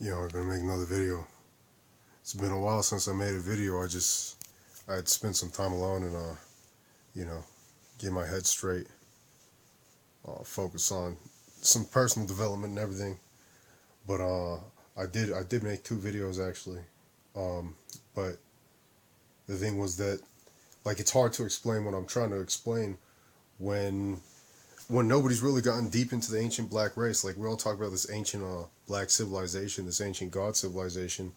I'm gonna make another video. It's been a while since I made a video. I had spent some time alone and you know, get my head straight, focus on some personal development and everything. But I did make two videos actually. Um, but the thing was that like it's hard to explain what I'm trying to explain when nobody's really gotten deep into the ancient black race. Like we all talk about this ancient black civilization, this ancient god civilization,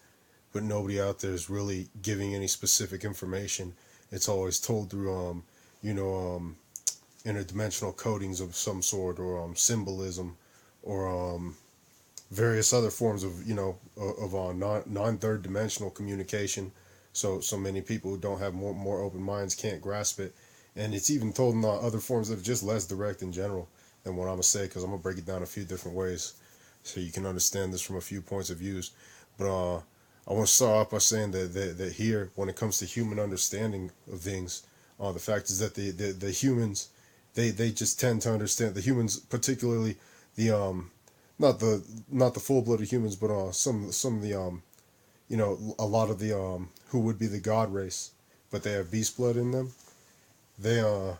but nobody out there is really giving any specific information. It's always told through you know interdimensional codings of some sort, or symbolism, or various other forms of non third dimensional communication. So many people who don't have more open minds can't grasp it, and it's even told in other forms that are just less direct in general than what I'm gonna say, because I'm gonna break it down a few different ways so you can understand this from a few points of views. But I want to start off by saying that here, when it comes to human understanding of things, the fact is that the humans, they just tend to understand, the humans, particularly the not the full blooded humans, but some of the a lot of the who would be the god race, but they have beast blood in them. They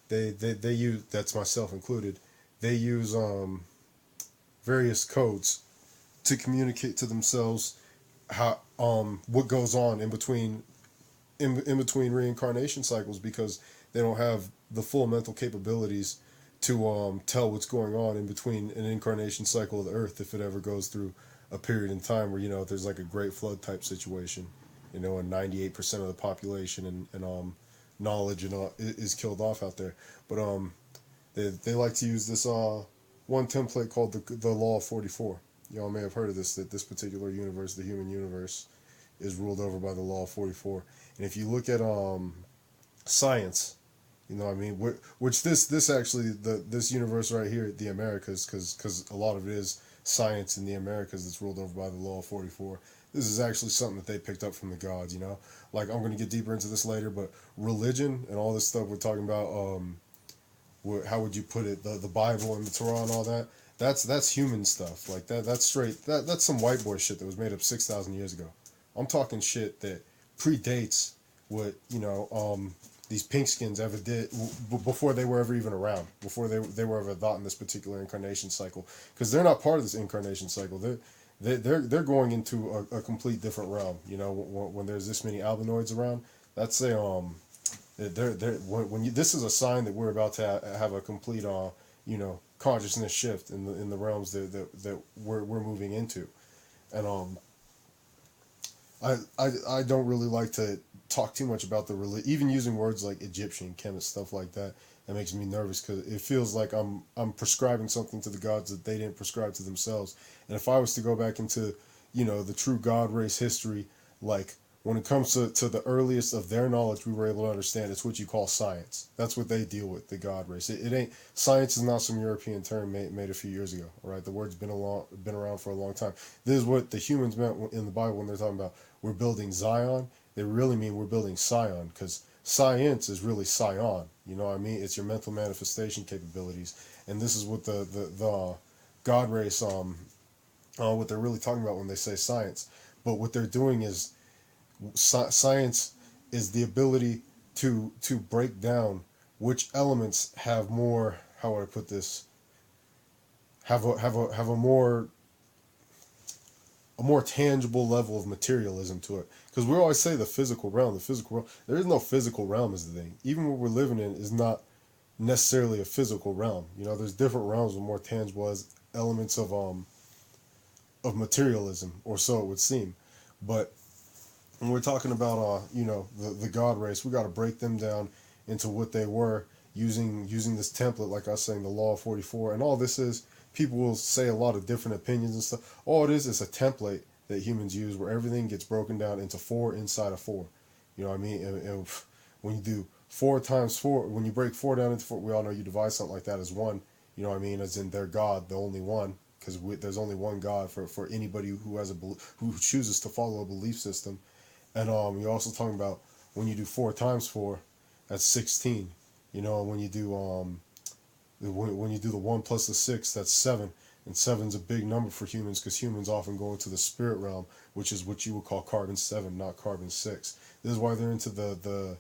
they use, that's myself included. They use various codes to communicate to themselves how what goes on in between reincarnation cycles, because they don't have the full mental capabilities to tell what's going on in between an incarnation cycle of the earth, if it ever goes through a period in time where there's like a great flood type situation, and 98% of the population and knowledge and is killed off out there. But they like to use this one template called the law of 44. Y'all may have heard of this, that this particular universe, the human universe, is ruled over by the law of 44. And if you look at science, which this actually, this universe right here, the Americas, because a lot of it is science in the Americas that's ruled over by the law of 44. This is actually something that they picked up from the gods. Like, I'm going to get deeper into this later, but religion and all this stuff we're talking about, how would you put it, the Bible and the Torah and all that, that's human stuff. Like that's straight, that's some white boy shit that was made up 6,000 years ago. I'm talking shit that predates what these pinkskins ever did, before they were ever even around, before they were ever thought in this particular incarnation cycle, because they're not part of this incarnation cycle. They're going into a complete different realm. When there's this many albinoids around, that's a they're when you, this is a sign that we're about to have a complete consciousness shift in the realms that we're moving into. And I don't really like to talk too much about even using words like Egyptian, chemist, stuff like that. That makes me nervous, because it feels like I'm prescribing something to the gods that they didn't prescribe to themselves. And if I was to go back into the true god race history, like when it comes to the earliest of their knowledge we were able to understand, it's what you call science. That's what they deal with, the god race. It ain't, science is not some European term made a few years ago. All right, the word's been around for a long time. This is what the humans meant in the Bible when they're talking about we're building Zion. They really mean we're building Sion, because science is really Sion. You know what I mean? It's your mental manifestation capabilities, and this is what the god race what they're really talking about when they say science. But what they're doing is, science is the ability to break down which elements have more, how would I put this, have a more tangible level of materialism to it. Because we always say the physical realm, there is no physical realm is the thing. Even what we're living in is not necessarily a physical realm. There's different realms with more tangible as elements of materialism, or so it would seem. But when we're talking about the god race, we got to break them down into what they were, using this template, like I was saying, the law of 44. And all this is, people will say a lot of different opinions and stuff. All it is a template that humans use, where everything gets broken down into 4 inside of 4. You know what I mean? And when you do 4 times 4, when you break 4 down into 4, we all know you divide something like that as 1. You know what I mean? As in their God, the only one, because there's only one God for anybody who has who chooses to follow a belief system. And you're also talking about, when you do 4 times 4, that's 16. When you do when you do the 1 plus the 6, that's 7. And seven's a big number for humans because humans often go into the spirit realm, which is what you would call carbon 7, not carbon 6. This is why they're into the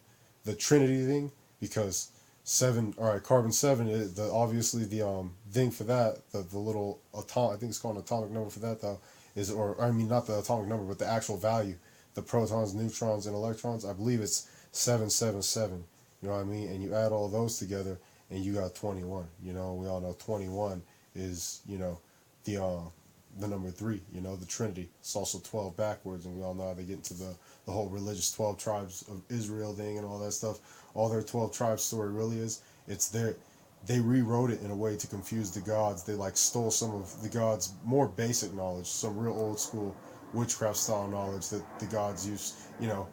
Trinity thing, because seven. All right, carbon 7. The obviously the thing for that, the little atom. I think it's called an atomic number for that though. Is, or I mean not the atomic number, but the actual value, the protons, neutrons, and electrons. I believe it's 777. You know what I mean? And you add all those together, and you got 21. You know, we all know 21 is, you know, the number 3. You know, the Trinity. It's also 12 backwards, and we all know how they get into the whole religious 12 tribes of Israel thing and all that stuff. All their 12 tribes story really is, it's their, they rewrote it in a way to confuse the gods. They like stole some of the gods' more basic knowledge, some real old school witchcraft style knowledge that the gods used. You know,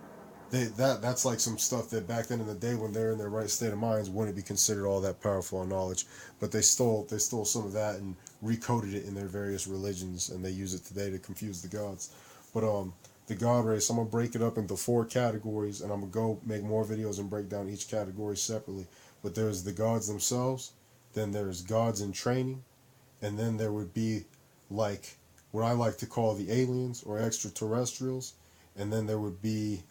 that's like some stuff that back then in the day when they're in their right state of minds wouldn't be considered all that powerful knowledge. But they stole some of that and recoded it in their various religions, and they use it today to confuse the gods. But the God race, I'm gonna break it up into 4 categories, and I'm gonna go make more videos and break down each category separately. But there's the gods themselves, then there's gods in training, and then there would be like what I like to call the aliens or extraterrestrials, and then there would be,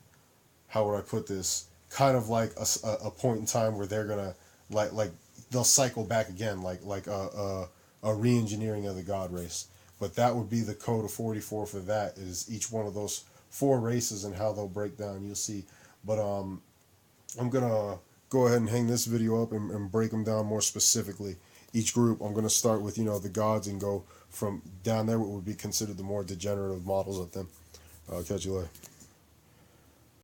how would I put this? Kind of like a point in time where they're gonna like they'll cycle back again, like a re-engineering of the God race. But that would be the code of 44 for that. Is each one of those 4 races and how they'll break down. You'll see. But I'm gonna go ahead and hang this video up and break them down more specifically. Each group, I'm gonna start with, you know, the gods and go from down there what would be considered the more degenerative models of them. I'll catch you later.